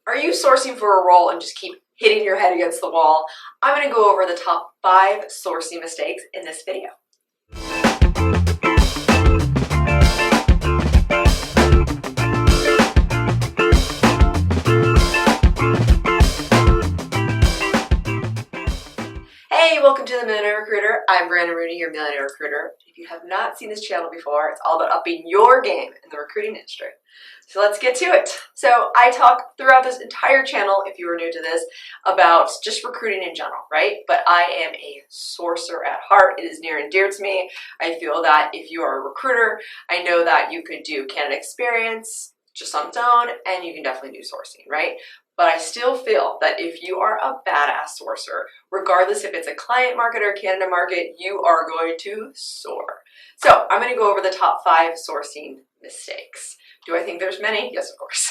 Are you sourcing for a role and just keep hitting your head against the wall? I'm going to go over the top 5 sourcing mistakes in this video. Hey, welcome to the Millionaire Recruiter. I'm Brandon Rooney, your Millionaire Recruiter. If you have not seen this channel before, it's all about upping your game in the recruiting industry. So let's get to it. So I talk throughout this entire channel, if you are new to this, about just recruiting in general, right? But I am a sourcer at heart. It is near and dear to me. I feel that if you are a recruiter, I know that you could do candidate experience just on its own, and you can definitely do sourcing, right? But I still feel that if you are a badass sourcer, regardless if it's a client market or candidate market, you are going to soar. So I'm going to go over the top 5 sourcing mistakes. Do I think there's many? Yes, of course.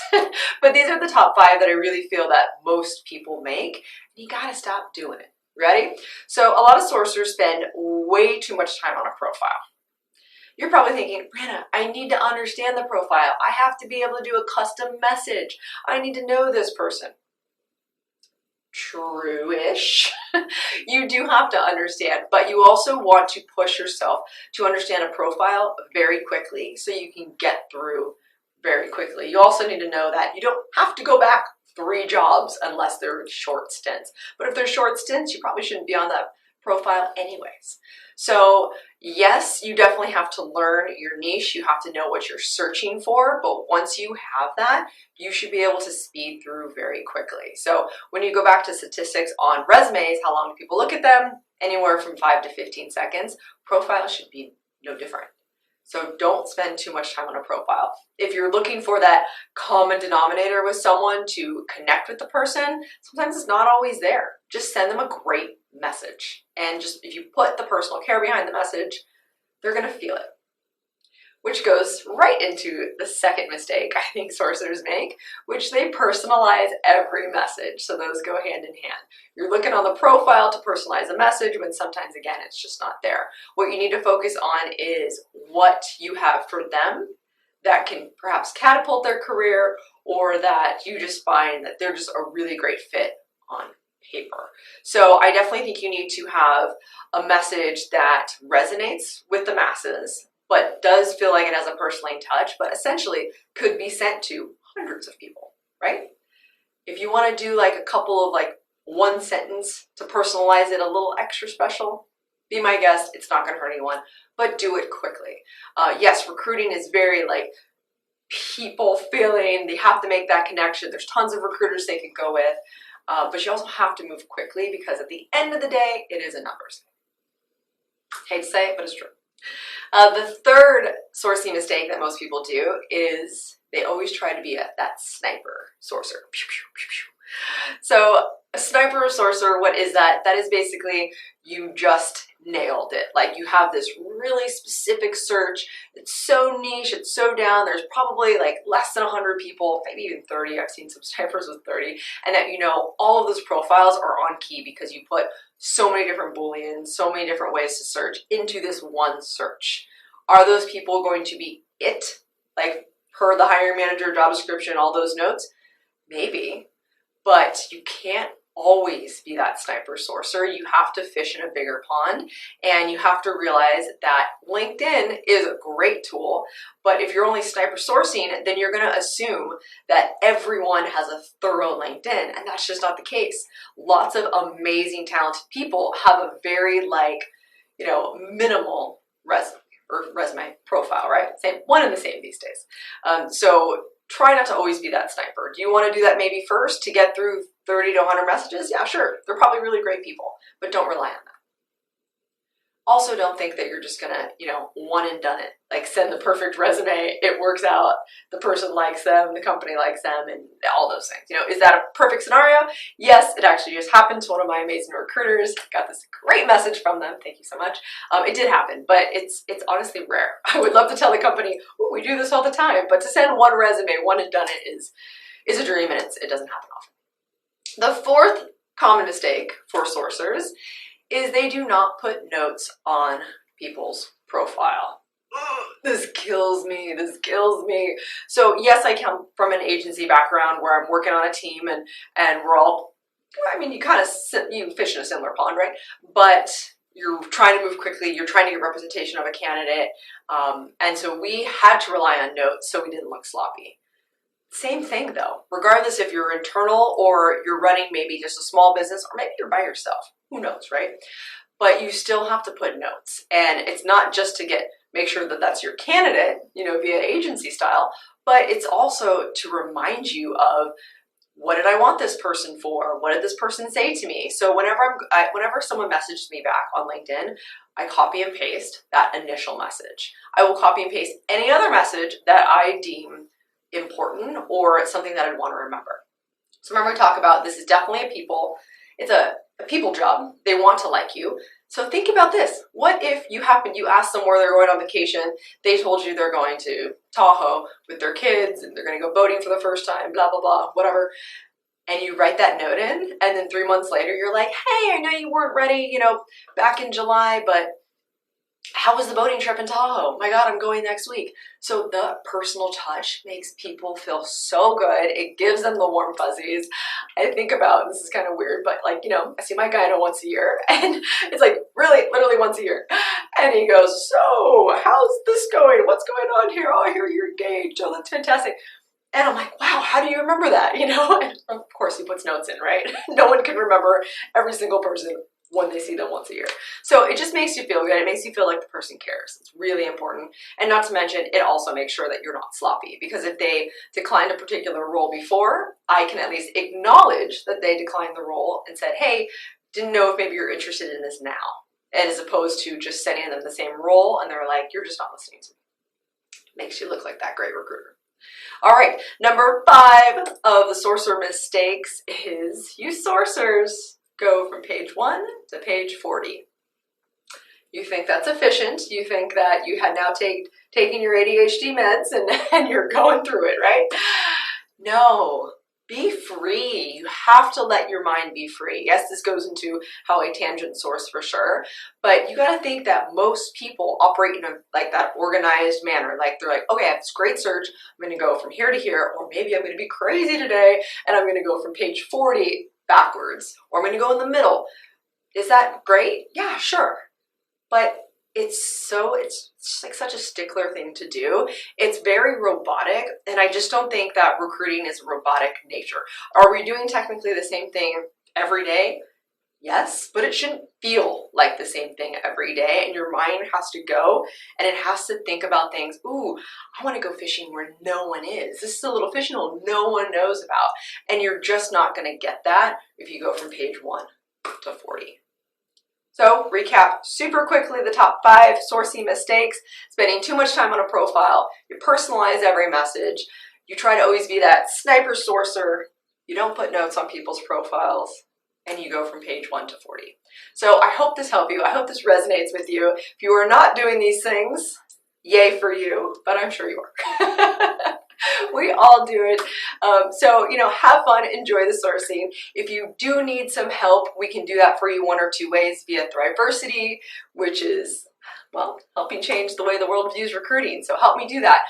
But these are the top 5 that I really feel that most people make. And you got to stop doing it. Ready? So a lot of sourcers spend way too much time on a profile. You're probably thinking, Brianna, I need to understand the profile. I have to be able to do a custom message. I need to know this person. True-ish. You do have to understand, but you also want to push yourself to understand a profile very quickly so you can get through very quickly. You also need to know that you don't have to go back 3 jobs unless they're short stints. But if they're short stints, you probably shouldn't be on that profile anyways. So yes, you definitely have to learn your niche. You have to know what you're searching for, but once you have that, you should be able to speed through very quickly. So when you go back to statistics on resumes, how long do people look at them? Anywhere from 5 to 15 seconds. Profiles should be no different. So don't spend too much time on a profile. If you're looking for that common denominator with someone to connect with the person, sometimes it's not always there. Just send them a great message. And just if you put the personal care behind the message, they're going to feel it. Which goes right into the second mistake I think sourcers make, which they personalize every message. So those go hand in hand. You're looking on the profile to personalize a message when sometimes, again, it's just not there. What you need to focus on is what you have for them that can perhaps catapult their career, or that you just find that they're just a really great fit on paper. So I definitely think you need to have a message that resonates with the masses, but does feel like it has a personal touch, but essentially could be sent to hundreds of people, right? If you want to do like a couple of like 1 sentence to personalize it a little extra special, be my guest, it's not going to hurt anyone, but do it quickly. Yes, recruiting is very like people feeling, they have to make that connection. There's tons of recruiters they can go with, but you also have to move quickly because at the end of the day, it is a numbers game. Hate to say it, but it's true. The third sourcing mistake that most people do is they always try to be that sniper sorcerer. Pew, pew, pew, pew. So a sniper sorcerer, what is that? That is basically you just nailed it. Like you have this really specific search. It's so niche, it's so down. There's probably like less than 100 people, maybe even 30. I've seen some snipers with 30. And that, you know, all of those profiles are on key because you put so many different Booleans, so many different ways to search into this one search. Are those people going to be it? Like per the hiring manager job description, all those notes? Maybe, but you can't always be that sniper sorcerer. You have to fish in a bigger pond, and you have to realize that LinkedIn is a great tool, but if you're only sniper sourcing, then you're going to assume that everyone has a thorough LinkedIn, and that's just not the case. Lots of amazing, talented people have a very minimal resume profile, right? Same one and the same these days. So try not to always be that sniper. Do you want to do that maybe first to get through 30 to 100 messages? Yeah, sure. They're probably really great people, but don't rely on that. Also, don't think that you're just gonna, one and done it. Like send the perfect resume, it works out, the person likes them, the company likes them, and all those things. Is that a perfect scenario? Yes, it actually just happened to one of my amazing recruiters. Got this great message from them. Thank you so much. It did happen, but it's honestly rare. I would love to tell the company, oh, we do this all the time, but to send one resume, one and done it is a dream, and it doesn't happen often. The fourth common mistake for sourcers is they do not put notes on people's profile. this kills me. This kills me. So yes, I come from an agency background where I'm working on a team and we're all, I mean, you fish in a similar pond, right? But you're trying to move quickly. You're trying to get representation of a candidate. And so we had to rely on notes so we didn't look sloppy. Same thing though, regardless if you're internal or you're running maybe just a small business or maybe you're by yourself, who knows, right? But you still have to put notes, and it's not just to make sure that that's your candidate, via agency style, but it's also to remind you of, what did I want this person for? What did this person say to me? So whenever someone messages me back on LinkedIn, I copy and paste that initial message. I will copy and paste any other message that I deem important or something that I'd want to remember. So remember, we talk about this is definitely it's a people job. They want to like you. So think about this. What if you asked them where they're going on vacation, they told you they're going to Tahoe with their kids and they're going to go boating for the first time, blah, blah, blah, whatever. And you write that note in, and then 3 months later, you're like, hey, I know you weren't ready, back in July, but how was the boating trip in Tahoe? My God, I'm going next week. So the personal touch makes people feel so good. It gives them the warm fuzzies. I think about, this is kind of weird, but I see my gyno once a year, and it's really, literally once a year. And he goes, so how's this going? What's going on here? Oh, I hear you're engaged. Oh, that's fantastic. And I'm like, wow, how do you remember that? And of course he puts notes in, right? No one can remember every single person when they see them once a year. So it just makes you feel good. It makes you feel like the person cares. It's really important. And not to mention, it also makes sure that you're not sloppy, because if they declined a particular role before, I can at least acknowledge that they declined the role and said, hey, didn't know if maybe you're interested in this now. And as opposed to just sending them the same role and they're like, you're just not listening to me. Makes you look like that great recruiter. All right, number 5 of the sorcerer mistakes is you sorcerers go from page 1 to page 40. You think that's efficient. You think that you had now taken your ADHD meds and you're going through it, right? No, be free. You have to let your mind be free. Yes, this goes into how I tangent source for sure, but you got to think that most people operate in that organized manner. They're like, okay, I have this great search. I'm going to go from here to here, or maybe I'm going to be crazy today and I'm going to go from page 40 backwards, or I'm going to go in the middle. Is that great? Yeah, sure. But it's just such a stickler thing to do. It's very robotic, and I just don't think that recruiting is a robotic nature. Are we doing technically the same thing every day? Yes, but it shouldn't feel like the same thing every day, and your mind has to go and it has to think about things. Ooh, I want to go fishing where no one is. This is a little fishing hole no one knows about, and you're just not going to get that if you go from page 1 to 40. So recap super quickly the top 5 sourcing mistakes: spending too much time on a profile, you personalize every message, you try to always be that sniper sorcerer, you don't put notes on people's profiles, and you go from page 1 to 40. So I hope this helped you. I hope this resonates with you. If you are not doing these things, yay for you, but I'm sure you are. We all do it. So, have fun, enjoy the sourcing. If you do need some help, we can do that for you 1 or 2 ways via Thriversity, which is, well, helping change the way the world views recruiting. So help me do that.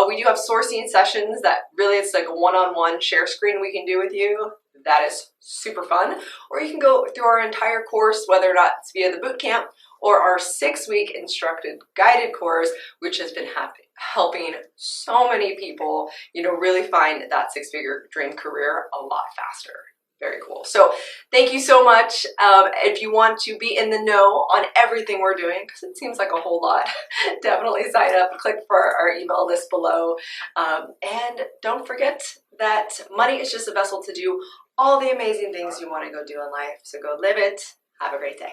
We do have sourcing sessions that really it's like a one-on-one share screen we can do with you. That is super fun. Or you can go through our entire course, whether or not it's via the boot camp or our 6-week instructed guided course, which has been helping so many people, really find that 6-figure dream career a lot faster. Very cool. So thank you so much. If you want to be in the know on everything we're doing, because it seems like a whole lot, definitely sign up, click for our email list below. And don't forget that money is just a vessel to do all the amazing things you want to go do in life. So go live it. Have a great day.